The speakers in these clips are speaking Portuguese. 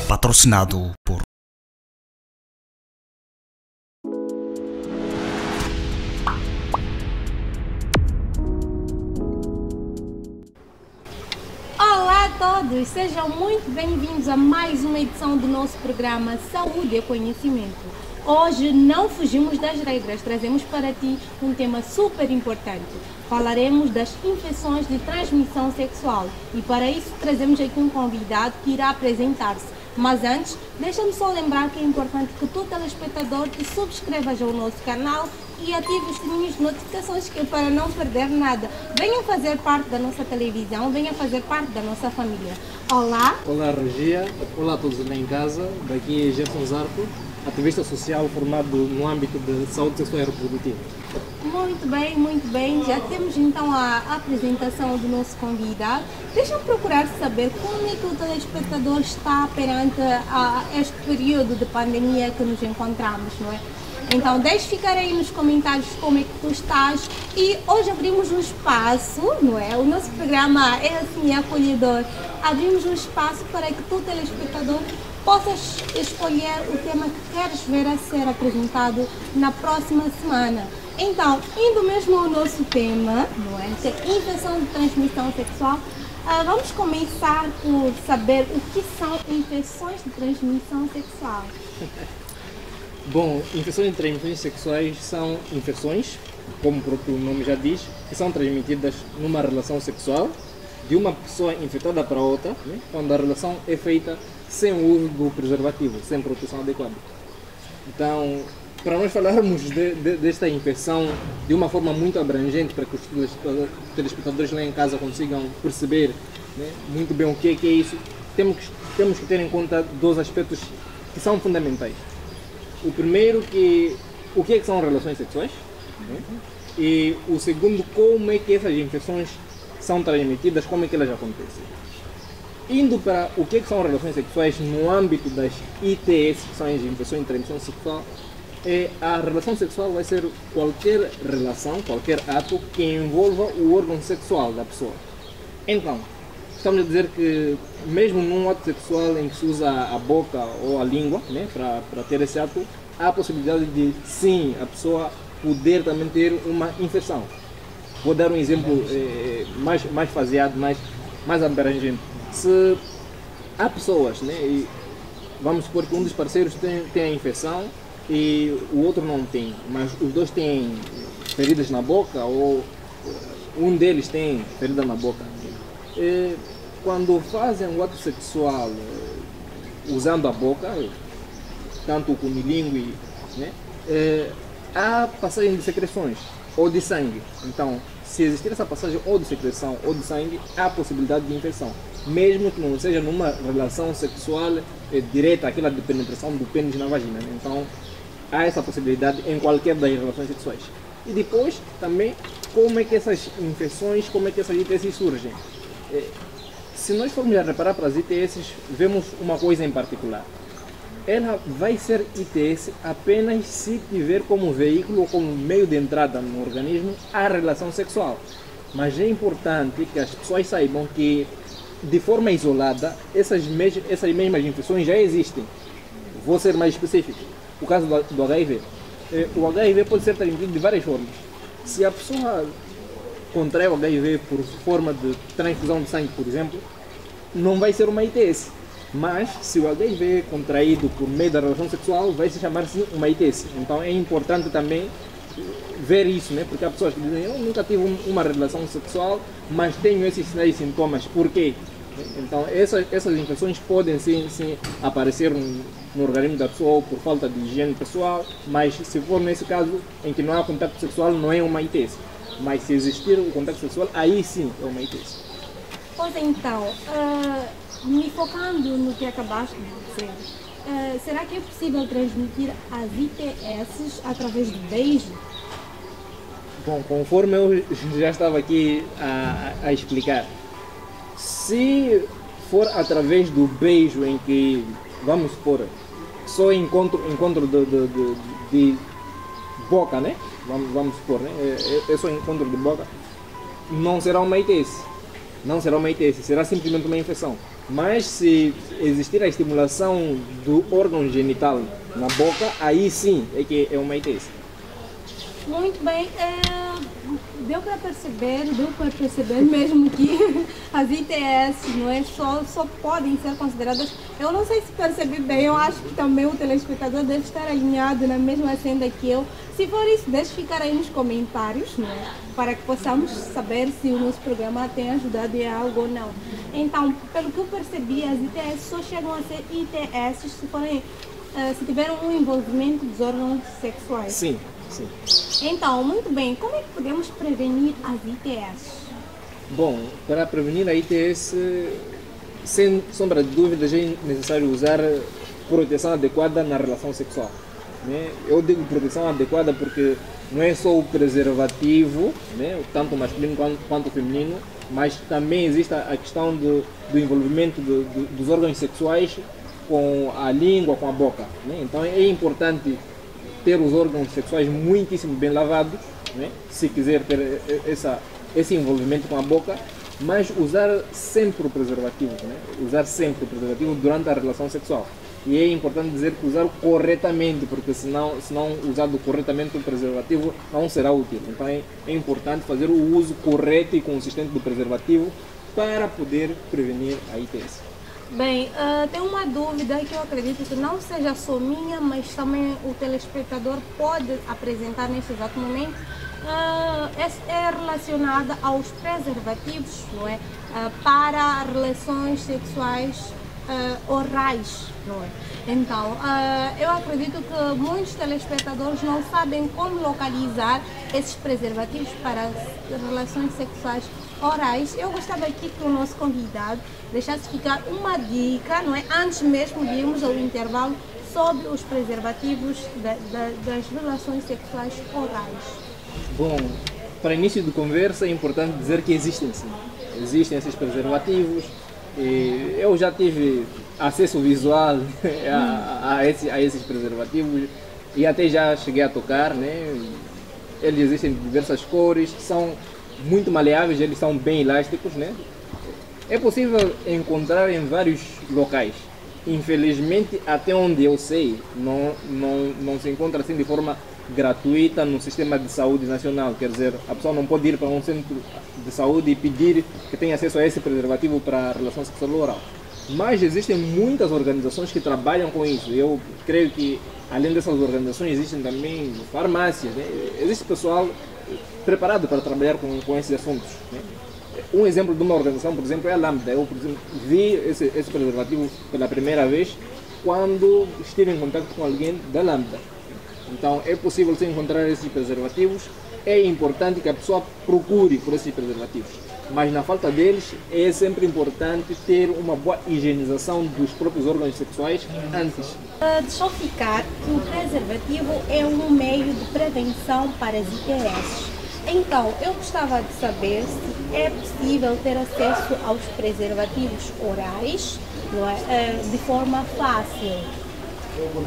patrocinado por Olá a todos, sejam muito bem-vindos a mais uma edição do nosso programa Saúde e Conhecimento. Hoje não fugimos das regras, trazemos para ti um tema super importante. Falaremos das infecções de transmissão sexual e para isso trazemos aqui um convidado que irá apresentar-se. Mas antes, deixa-me só lembrar que é importante que tu, telespectador, te subscrevas ao nosso canal e ative os sininhos de notificações, que é para não perder nada. Venham fazer parte da nossa televisão, venham fazer parte da nossa família. Olá! Olá, Regia. Olá a todos lá em casa. Daqui é Gerson Zarco, ativista social formado no âmbito de saúde sexual e reprodutiva. Muito bem. Já temos então a apresentação do nosso convidado. Deixa-me procurar saber como é que o telespectador está perante a este período de pandemia que nos encontramos, não é? Então, deixe ficar aí nos comentários como é que tu estás. E hoje abrimos um espaço, não é? O nosso programa é assim, acolhedor. Abrimos um espaço para que tu, telespectador, possas escolher o tema que queres ver a ser apresentado na próxima semana. Então, indo mesmo ao nosso tema, não é? Que é infecção de transmissão sexual, vamos começar por saber o que são infecções de transmissão sexual. Bom, infecções de transmissões sexuais são infecções, como o próprio nome já diz, que são transmitidas numa relação sexual de uma pessoa infectada para outra, né? Quando a relação é feita sem o uso do preservativo, sem proteção adequada. Então, para nós falarmos desta infecção de uma forma muito abrangente, para que os telespectadores lá em casa consigam perceber, né, muito bem o que é isso, temos que ter em conta dois aspectos que são fundamentais. O primeiro, o que são relações sexuais, né? E o segundo, como é que essas infecções são transmitidas, como é que elas acontecem. Indo para o que são relações sexuais no âmbito das ITS, que são as infecções de transmissão sexual, a relação sexual vai ser qualquer relação, qualquer ato que envolva o órgão sexual da pessoa. Então, estamos a dizer que mesmo num ato sexual em que se usa a boca ou a língua, né, para ter esse ato, há a possibilidade de, sim, a pessoa poder também ter uma infecção. Vou dar um exemplo mais faseado, mais abrangente. Se há pessoas, né, e vamos supor que um dos parceiros tem a infecção e o outro não tem, mas os dois têm feridas na boca ou um deles tem ferida na boca. Quando fazem o ato sexual usando a boca, tanto o cunilingue, né, há passagem de secreções ou de sangue. Então, se existir essa passagem ou de secreção ou de sangue, há possibilidade de infecção, mesmo que não seja numa relação sexual direta, aquela de penetração do pênis na vagina, né? Então, há essa possibilidade em qualquer das relações sexuais. E depois, também, como é que essas infecções, como é que essas ITS surgem? Se nós formos a reparar para as ITS, vemos uma coisa em particular. Ela vai ser ITS apenas se tiver como veículo ou como meio de entrada no organismo a relação sexual. Mas é importante que as pessoas saibam que, de forma isolada, essas mesmas infecções já existem. Vou ser mais específico. O caso do HIV. O HIV pode ser transmitido de várias formas. Se a pessoa contrai o HIV por forma de transfusão de sangue, por exemplo, não vai ser uma ITS. Mas, se o HIV é contraído por meio da relação sexual, vai se chamar-se uma ITS. Então, é importante também ver isso, né? Porque há pessoas que dizem, eu nunca tive uma relação sexual, mas tenho esses sinais e sintomas. Por quê? Então, essas infecções podem sim aparecer no organismo da pessoa por falta de higiene pessoal, mas se for nesse caso em que não há contato sexual, não é uma ITS. Mas se existir o contato sexual, aí sim é uma ITS. Pois então, me focando no que acabaste de dizer, será que é possível transmitir as ITS através do beijo? Bom, conforme eu já estava aqui a explicar, se for através do beijo em que, vamos supor, só encontro de boca, né? Vamos supor, né? É só encontro de boca, não será uma ITS. Não será uma ITS, será simplesmente uma infecção. Mas se existir a estimulação do órgão genital na boca, aí sim é que é uma ITS. Muito bem, deu para perceber mesmo que as ITS não é, só podem ser consideradas. Eu não sei se percebi bem, eu acho que também o telespectador deve estar alinhado na mesma senda que eu. Se for isso, deixe ficar aí nos comentários, não é? Para que possamos saber se o nosso programa tem ajudado em algo ou não. Então, pelo que eu percebi, as ITS só chegam a ser ITS se tiverem um envolvimento dos órgãos sexuais. Sim. Então, muito bem, como é que podemos prevenir as ITS? Bom, para prevenir a ITS, sem sombra de dúvidas, é necessário usar proteção adequada na relação sexual. Né? Eu digo proteção adequada porque não é só o preservativo, né? Tanto masculino quanto feminino, mas também existe a questão do envolvimento dos órgãos sexuais com a língua, com a boca. Né? Então é importante ter os órgãos sexuais muitíssimo bem lavados, né? Se quiser ter esse envolvimento com a boca, mas usar sempre o preservativo, né? Usar sempre o preservativo durante a relação sexual. E é importante dizer que usar corretamente, porque se não usado corretamente o preservativo não será útil. Então é importante fazer o uso correto e consistente do preservativo para poder prevenir a ITS. Bem, tem uma dúvida que eu acredito que não seja só minha, mas também o telespectador pode apresentar neste exato momento. É relacionada aos preservativos, não é? Para relações sexuais orais, não é? Então, eu acredito que muitos telespectadores não sabem como localizar esses preservativos para relações sexuais orais. Eu gostava aqui que o nosso convidado deixasse ficar uma dica, não é? Antes mesmo de irmos ao intervalo, sobre os preservativos das relações sexuais orais. Bom, para início de conversa é importante dizer que existem sim. Existem esses preservativos. E eu já tive acesso visual a esses preservativos e até já cheguei a tocar, né? Eles existem de diversas cores, são muito maleáveis, eles são bem elásticos, né? É possível encontrar em vários locais. Infelizmente, até onde eu sei, não se encontra assim de forma gratuita no sistema de saúde nacional. Quer dizer, a pessoa não pode ir para um centro de saúde e pedir que tenha acesso a esse preservativo para a relação sexual oral. Mas existem muitas organizações que trabalham com isso. Eu creio que, além dessas organizações, existem também farmácias, né? Existe pessoal preparado para trabalhar com esses assuntos, né? Um exemplo de uma organização, por exemplo, é a Lambda. Eu, por exemplo, vi esse preservativo pela primeira vez quando estive em contato com alguém da Lambda. Então é possível se encontrar esses preservativos. É importante que a pessoa procure por esses preservativos, mas na falta deles é sempre importante ter uma boa higienização dos próprios órgãos sexuais antes. Deixou ficar que o preservativo é um meio de prevenção para as ITS. Então, eu gostava de saber se é possível ter acesso aos preservativos orais, não é, de forma fácil.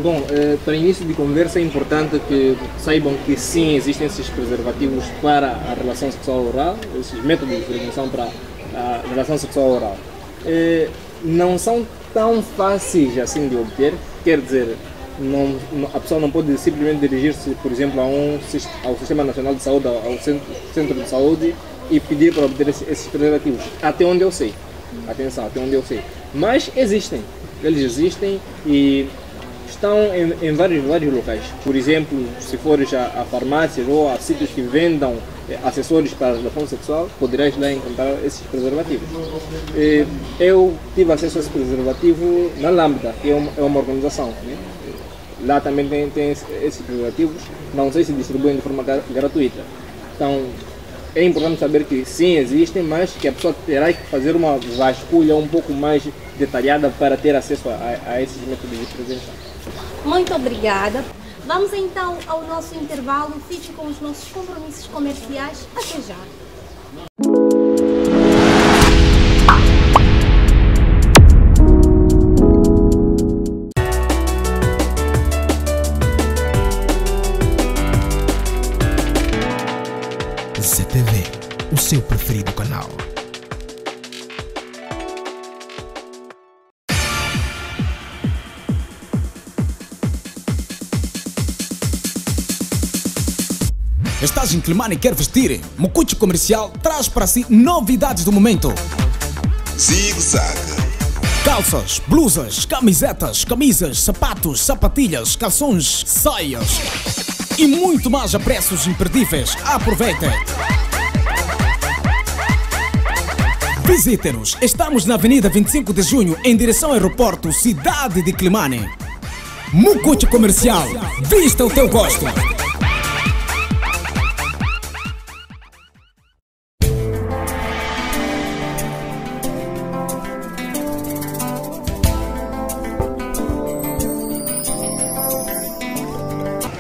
Bom, para início de conversa é importante que saibam que sim, existem esses preservativos para a relação sexual oral, esses métodos de prevenção para a relação sexual oral. Não são tão fáceis assim de obter, quer dizer, a pessoa não pode simplesmente dirigir-se, por exemplo, ao Sistema Nacional de Saúde, ao Centro de Saúde e pedir para obter esses preservativos, até onde eu sei. Atenção, até onde eu sei. Mas existem, eles existem e estão em vários locais. Por exemplo, se fores a farmácias ou a sítios que vendam acessórios para a relação sexual, poderás lá encontrar esses preservativos. Eu tive acesso a esse preservativo na Lambda, que é uma organização, né? Lá também tem esses preservativos, não sei se distribuem de forma gratuita. Então, é importante saber que sim, existem, mas que a pessoa terá que fazer uma vasculha um pouco mais detalhada para ter acesso a esses métodos de prevenção. Muito obrigada. Vamos então ao nosso intervalo. Fique com os nossos compromissos comerciais. Até já. ZTV, o seu preferido canal. Estás em Climane e quer vestir? Mukuchi Comercial traz para si novidades do momento. Zig-Zag. Calças, blusas, camisetas, camisas, sapatos, sapatilhas, calções, saias e muito mais a preços imperdíveis. Aproveite! Visite-nos. Estamos na Avenida 25 de Junho, em direção ao aeroporto, cidade de Climane. Mukuchi Comercial. Vista o teu gosto.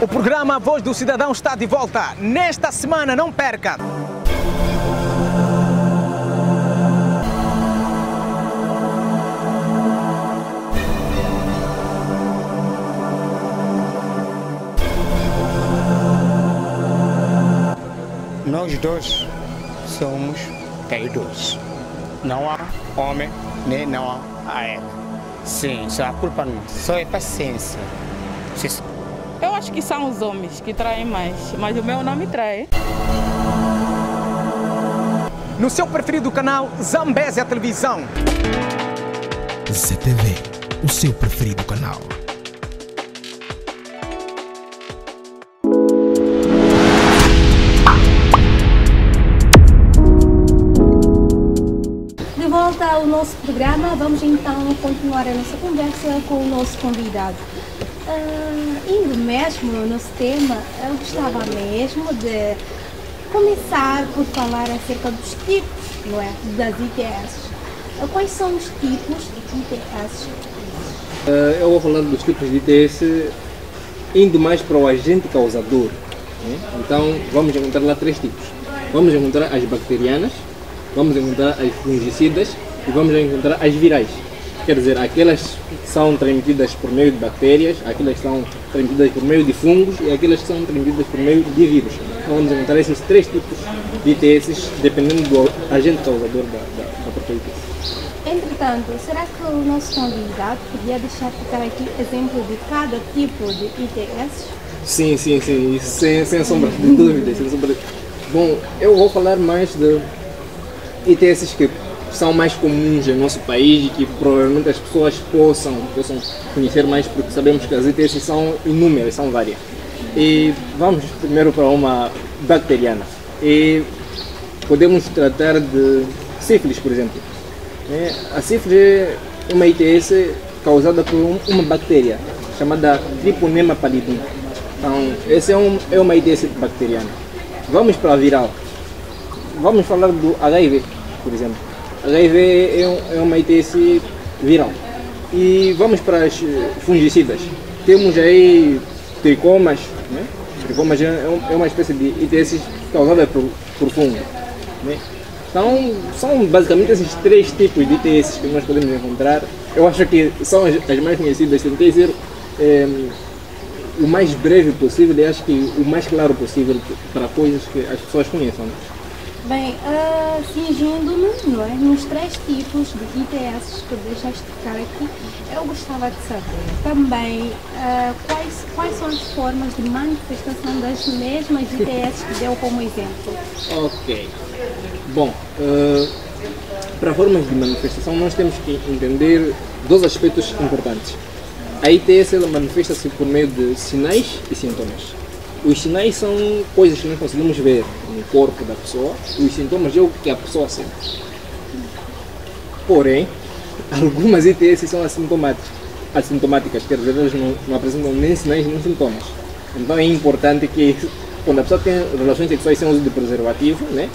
O programa Voz do Cidadão está de volta. Nesta semana, não perca! Nós dois somos traidores. Não há homem, nem não há ela. Sim, só a culpa não. Só é paciência. Eu acho que são os homens que traem mais, mas o meu não me trai. No seu preferido canal, Zambésia Televisão. ZTV, o seu preferido canal. De volta ao nosso programa, vamos então continuar a nossa conversa com o nosso convidado. Indo mesmo no nosso tema, eu gostava mesmo de começar por falar acerca dos tipos, não é, das ITS. Quais são os tipos de ITS? Eu vou falar dos tipos de ITS indo mais para o agente causador. Né? Então vamos encontrar lá três tipos. Vamos encontrar as bacterianas, vamos encontrar as fungicidas e vamos encontrar as virais. Quer dizer, aquelas que são transmitidas por meio de bactérias, aquelas que são transmitidas por meio de fungos e aquelas que são transmitidas por meio de vírus. Então vamos encontrar esses três tipos de ITS dependendo do agente causador da própria ITS. Entretanto, será que o nosso convidado podia deixar ficar aqui exemplo de cada tipo de ITS? Sim, sem sombra de dúvidas. Bom, eu vou falar mais de ITS que são mais comuns no nosso país e que provavelmente as pessoas possam conhecer mais, porque sabemos que as ITS são inúmeras, são várias. E vamos primeiro para uma bacteriana. E podemos tratar de sífilis, por exemplo. A sífilis é uma ITS causada por uma bactéria chamada Treponema pallidum. Então, essa é uma ITS bacteriana. Vamos para a viral. Vamos falar do HIV, por exemplo. HIV é uma ITS viral. E vamos para as fungicidas. Temos aí tricomas. Né? Tricomas é uma espécie de ITS causada por fungo. Né? Então, são basicamente esses três tipos de ITS que nós podemos encontrar. Eu acho que são as mais conhecidas. Tentei ser o mais breve possível e acho que o mais claro possível para coisas que as pessoas conheçam. Bem, fingindo-nos, não é, nos três tipos de ITS que deixaste ficar aqui, eu gostava de saber também quais são as formas de manifestação das mesmas ITS que deu como exemplo. Ok. Bom, para formas de manifestação nós temos que entender dois aspectos importantes. A ITS manifesta-se por meio de sinais e sintomas. Os sinais são coisas que nós conseguimos ver no corpo da pessoa, os sintomas é o que a pessoa sente. Porém, algumas ITS são assintomáticas, quer dizer, elas não apresentam nem sinais nem sintomas. Então é importante que quando a pessoa tem relações sexuais sem uso de preservativo, né,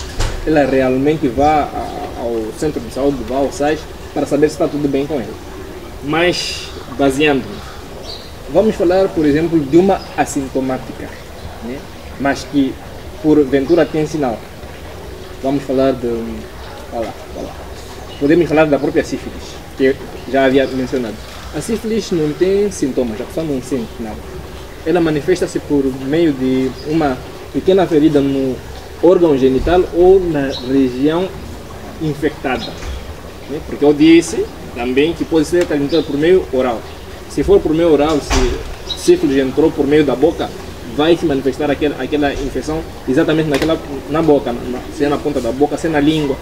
ela realmente vá ao centro de saúde, vá ao SAIS para saber se está tudo bem com ela. Mas, baseando-nos, vamos falar, por exemplo, de uma assintomática, né? Mas que porventura tem sinal. Vamos falar de... Podemos falar da própria sífilis, que eu já havia mencionado. A sífilis não tem sintomas, a pessoa não sente nada. Ela manifesta-se por meio de uma pequena ferida no órgão genital ou na região infectada. Né? Porque eu disse também que pode ser transmitida por meio oral. Se for por meio oral, se sífilis entrou por meio da boca, vai se manifestar aquela infecção exatamente na boca, se é na ponta da boca, se é na língua,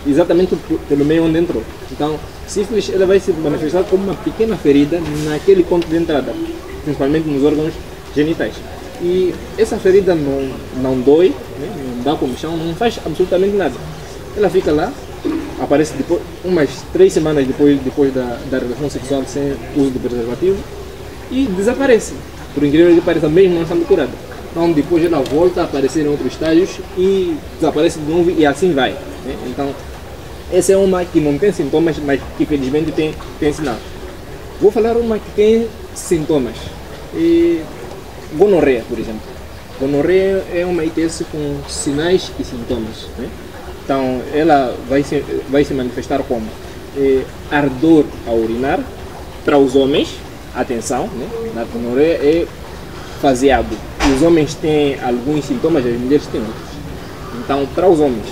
exatamente pelo meio onde entrou. Então, sífilis ela vai se manifestar como uma pequena ferida naquele ponto de entrada, principalmente nos órgãos genitais. E essa ferida não dói, né? Não dá comichão, não faz absolutamente nada. Ela fica lá, aparece depois, umas 3 semanas depois da relação sexual sem uso do preservativo e desaparece. Por incrível que pareça, mesmo não estando curada. Então depois ela volta a aparecer em outros estágios e desaparece de novo e assim vai, né? Então essa é uma que não tem sintomas, mas que felizmente tem sinal. Vou falar uma que tem sintomas. Gonorreia, por exemplo. Gonorreia é uma ITS com sinais e sintomas, né? Então ela vai se manifestar como ardor a urinar para os homens. Atenção, né? Na gonorreia é faseado. Os homens têm alguns sintomas, as mulheres têm outros. Então, para os homens,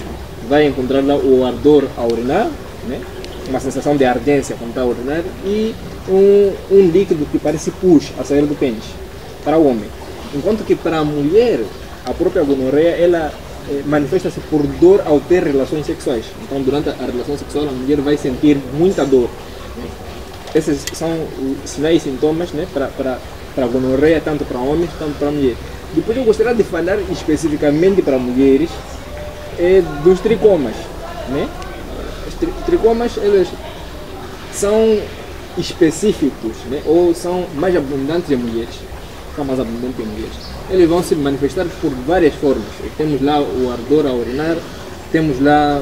vai encontrar lá o ardor a urinar, né? Uma sensação de ardência quando está a urinar e um líquido que parece pus a sair do pênis para o homem. Enquanto que para a mulher, a própria gonorreia, ela manifesta-se por dor ao ter relações sexuais. Então, durante a relação sexual, a mulher vai sentir muita dor. Esses são os sinais e sintomas, né, para a gonorreia, tanto para homens, tanto para mulheres. Depois eu gostaria de falar especificamente para mulheres dos tricomas, né? Os tricomas, eles são específicos, né, ou são mais abundantes em mulheres. São mais abundantes em mulheres. Eles vão se manifestar por várias formas. Temos lá o ardor a urinar, temos lá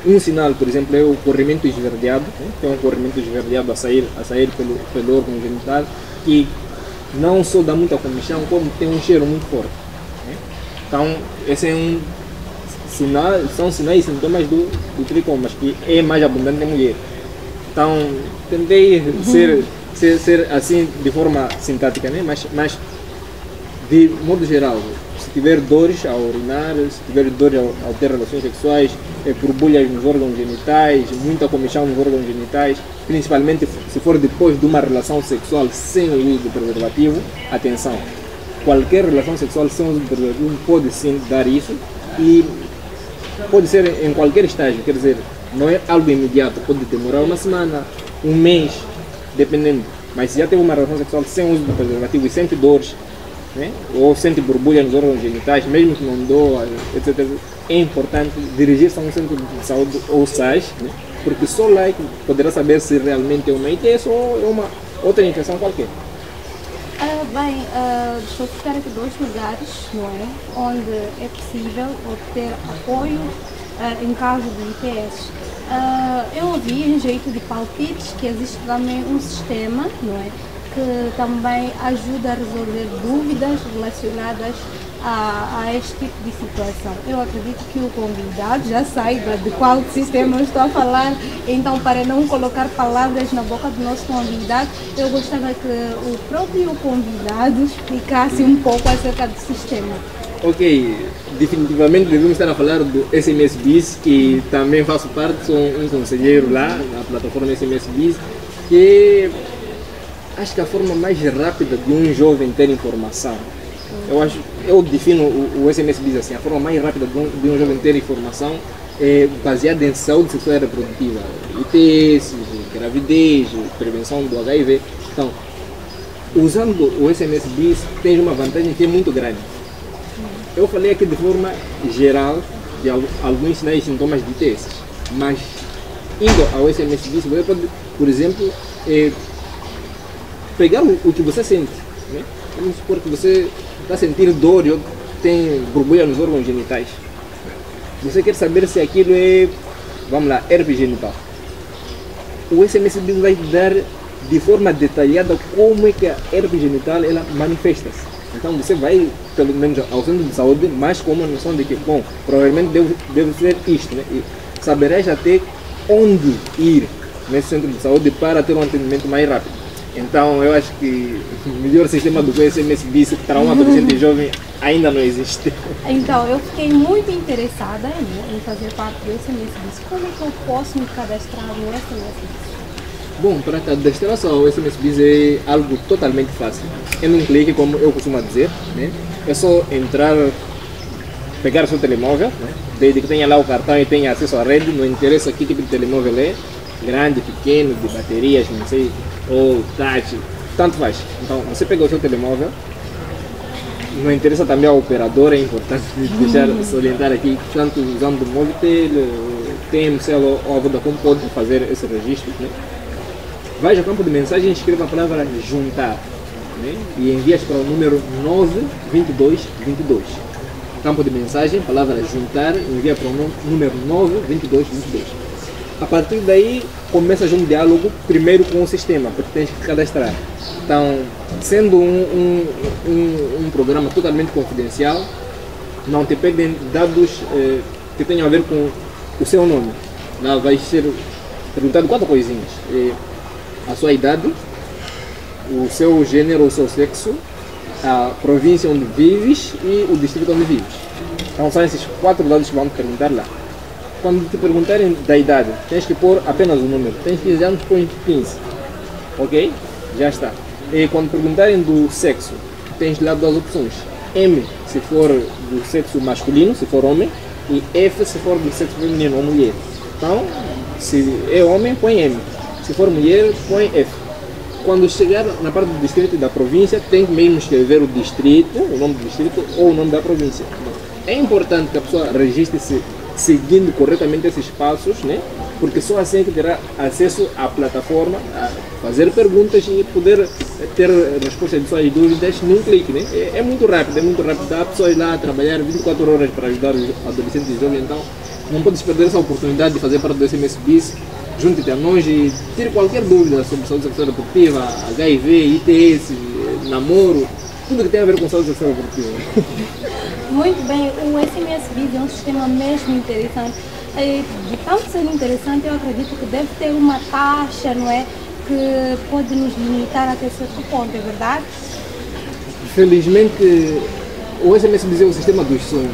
um sinal, por exemplo, é o corrimento esverdeado, né? Tem um corrimento esverdeado a sair pelo órgão genital e não só dá muita comichão, como tem um cheiro muito forte, né? Então, esse é um sinal, são sinais e sintomas do tricomas, que é mais abundante em mulher. Então, tentei ser assim de forma sintática, né? Mas de modo geral, se tiver dores ao urinar, se tiver dores ao ter relações sexuais, borbulhas nos órgãos genitais, muita comichão nos órgãos genitais, principalmente se for depois de uma relação sexual sem o uso do preservativo, atenção, qualquer relação sexual sem uso do preservativo pode sim dar isso e pode ser em qualquer estágio, quer dizer, não é algo imediato, pode demorar uma semana, um mês, dependendo, mas se já teve uma relação sexual sem uso do preservativo e sente dores, né? Ou sente borbulha nos órgãos genitais, mesmo que não doa, etc., é importante dirigir-se a um centro de saúde ou SAIS, né? Porque só lá é que poderá saber se realmente é uma ITS ou é uma outra infecção qualquer. Deixa eu citar aqui 2 lugares, não é? Onde é possível obter apoio em caso de ITS. Eu ouvi em jeito de palpites que existe também um sistema, não é? Que também ajuda a resolver dúvidas relacionadas a este tipo de situação. Eu acredito que o convidado já saiba de qual sistema eu estou a falar, então para não colocar palavras na boca do nosso convidado, eu gostaria que o próprio convidado explicasse um pouco acerca do sistema. Ok, definitivamente devemos estar a falar do SMS Biz, que também faço parte, sou um conselheiro lá na plataforma SMS Biz, que acho que a forma mais rápida de um jovem ter informação, eu defino o SMS Biz assim, a forma mais rápida de um jovem ter informação é baseada em saúde sexual e reprodutiva, ITS, gravidez, prevenção do HIV. Então, usando o SMS Biz tem uma vantagem que é muito grande. Eu falei aqui de forma geral de alguns sinais e sintomas de ITS, mas indo ao SMS Biz, você pode, por exemplo, pegar o que você sente, né? Vamos supor que você está sentindo dor ou tem borbulha nos órgãos genitais. Você quer saber se aquilo é, vamos lá, herpes genital. O SMS Biz vai dar de forma detalhada como é que a herpes genital ela manifesta-se. Então você vai, pelo menos ao centro de saúde, mais com uma noção de que, bom, provavelmente deve ser isto, né? E saberás até onde ir nesse centro de saúde para ter um atendimento mais rápido. Então eu acho que o melhor sistema do que o SMS Biz para um adolescente jovem ainda não existe. Então eu fiquei muito interessada em fazer parte do SMS Biz. Como é que eu posso me cadastrar no SMS Biz? Bom, para cadastrar só o SMS Biz é algo totalmente fácil. É num clique, como eu costumo dizer, né? É só entrar, pegar o seu telemóvel, né? Desde que tenha lá o cartão e tenha acesso à rede, não interessa que tipo de telemóvel é, grande, pequeno, de baterias, não sei, ou touch, tanto faz. Então, você pega o seu telemóvel, não interessa também a operadora, é importante deixar salientar aqui, tanto usando o Movitel, TMCell ou a Vodacom pode fazer esse registro, né? Vais ao campo de mensagem e escreva a palavra juntar, né? E envias para o número 92222. Campo de mensagem, palavra juntar, envia para o número 92222. A partir daí começas um diálogo primeiro com o sistema, porque tens que cadastrar. Então, sendo um programa totalmente confidencial, não te pedem dados que tenham a ver com o seu nome. Lá vai ser perguntado 4 coisinhas: a sua idade, o seu gênero ou seu sexo, a província onde vives e o distrito onde vives. Então são esses 4 dados que vão te perguntar lá. Quando te perguntarem da idade, tens que pôr apenas o número. Tens 15 anos, põe 15. Ok? Já está. E quando perguntarem do sexo, tens lá 2 opções. M se for do sexo masculino, se for homem, e F se for do sexo feminino ou mulher. Então, se é homem, põe M. Se for mulher, põe F. Quando chegar na parte do distrito e da província, tem que mesmo escrever o distrito, o nome do distrito ou o nome da província. É importante que a pessoa registre-se seguindo corretamente esses passos, né? Porque só assim é que terá acesso à plataforma, a fazer perguntas e poder ter resposta de suas dúvidas num clique, né? É muito rápido, Dá a pessoa ir lá a trabalhar 24 horas para ajudar os adolescentes e jovens, então não podes perder essa oportunidade de fazer parte do SMS Biz. Junte-te a nós e tire qualquer dúvida sobre saúde sexual reprodutiva, HIV, ITS, namoro, tudo que tem a ver com saúde sexual reprodutiva. Muito bem, o SMS Biz é um sistema mesmo interessante. De tanto ser interessante, eu acredito que deve ter uma taxa, não é? Que pode nos limitar até certo ponto, é verdade? Felizmente, o SMS Biz é o sistema dos sonhos.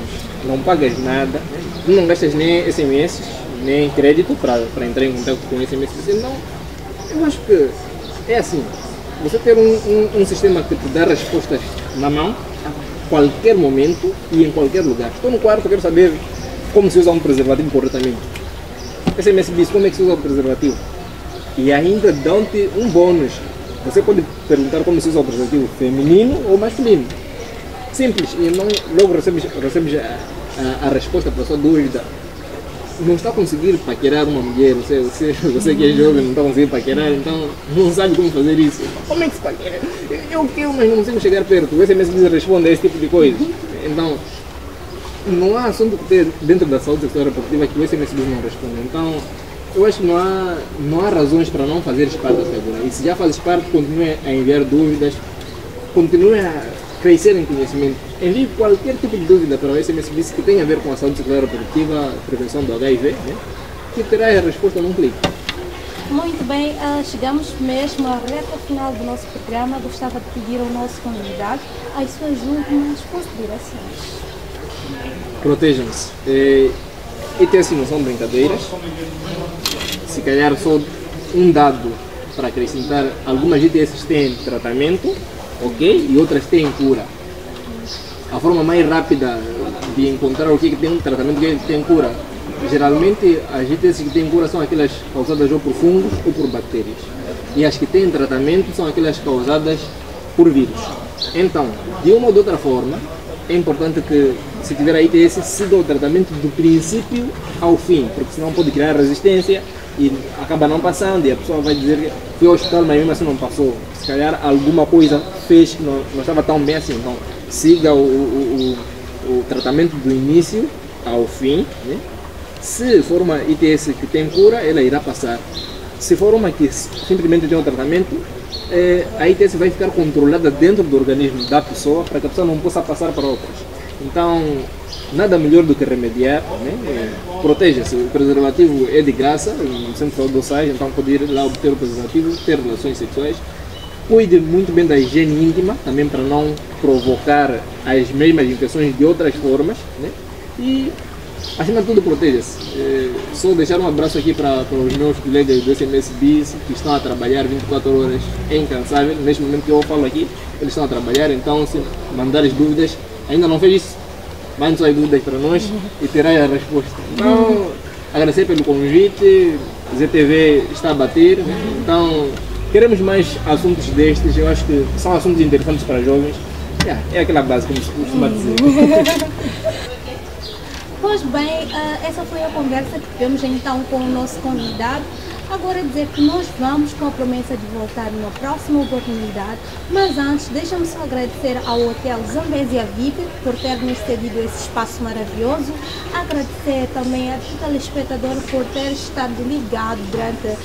Não pagas nada, não gastas nem SMS, nem crédito para entrar em contato com o SMS. Então, eu acho que é assim, você ter um sistema que te dá respostas na mão, a qualquer momento e em qualquer lugar. Estou no quarto, quero saber como se usa um preservativo corretamente. SMS Biz, como é que se usa o preservativo? E ainda dão-te um bônus. Você pode perguntar como se usa o preservativo feminino ou masculino. Simples, e não, logo recebes a resposta para a sua dúvida. Não está a conseguir paquerar uma mulher, você que é jovem não está a conseguir paquerar, então não sabe como fazer isso. Como é que se paquera? Eu quero, mas não consigo chegar perto. O SMS Biz responde a esse tipo de coisa. Então, não há assunto que ter dentro da saúde sexual reprodutiva que o SMS Biz não responde. Então, eu acho que não há razões para não fazer parte até agora. E se já fazes parte, continue a enviar dúvidas, continue a crescer em conhecimento. Envie qualquer tipo de dúvida para o SMS Biz que tenha a ver com a saúde sexual reprodutiva, prevenção do HIV, né? Que terá a resposta num clique. Muito bem, chegamos mesmo à reta final do nosso programa. Gostava de pedir ao nosso convidado as suas últimas considerações. Protejam-se. ITS não são brincadeiras. Se calhar só um dado para acrescentar: algumas ITS têm tratamento, ok? E outras têm cura. A forma mais rápida de encontrar o que tem um tratamento e o que tem cura, geralmente as ITS que têm cura são aquelas causadas ou por fungos ou por bactérias. E as que têm tratamento são aquelas causadas por vírus. Então, de uma ou de outra forma, é importante que, se tiver a ITS, siga o tratamento do princípio ao fim, porque senão pode criar resistência e acaba não passando, e a pessoa vai dizer que foi ao hospital, mas mesmo assim não passou. Se calhar alguma coisa fez que não estava tão bem assim. Então, siga o tratamento do início ao fim, né? Se for uma ITS que tem cura, ela irá passar. Se for uma que simplesmente tem um tratamento, a ITS vai ficar controlada dentro do organismo da pessoa para que a pessoa não possa passar para outras. Então, nada melhor do que remediar, né? Proteja-se. O preservativo é de graça, no centro de saúde do SAIS, então pode ir lá obter o preservativo, ter relações sexuais. Cuide muito bem da higiene íntima, também para não provocar as mesmas infecções de outras formas, né? E acima de tudo, proteja-se. Só deixar um abraço aqui para os meus colegas do SMS Biz que estão a trabalhar 24 horas, é incansável. Neste momento que eu falo aqui, eles estão a trabalhar, então se mandares dúvidas, ainda não fez isso, mande suas dúvidas para nós e terás a resposta. Então, agradecer pelo convite, ZTV está a bater, então queremos mais assuntos destes, eu acho que são assuntos interessantes para jovens. É aquela base, como se costuma dizer. Pois bem, essa foi a conversa que tivemos então com o nosso convidado. Agora dizer que nós vamos com a promessa de voltar numa próxima oportunidade, mas antes deixa-me só agradecer ao Hotel Zambésia VIP por ter nos cedido esse espaço maravilhoso, agradecer também a telespectador por ter estado ligado durante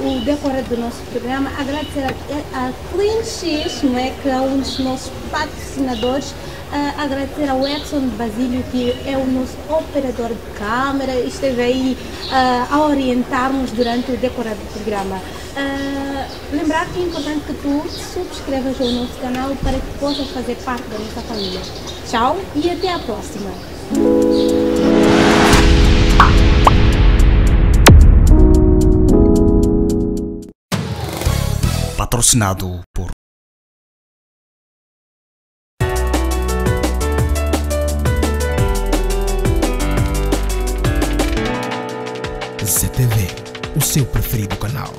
o decorrer do nosso programa, agradecer a Clean X, não é, que é um dos nossos patrocinadores, agradecer ao Edson Basílio, que é o nosso operador de câmera, esteve aí a orientar-nos durante o decorrer do programa. Lembrar que é importante que tu subscrevas o nosso canal para que possas fazer parte da nossa família. Tchau e até a próxima! Patrocinado por ZTV, o seu preferido canal.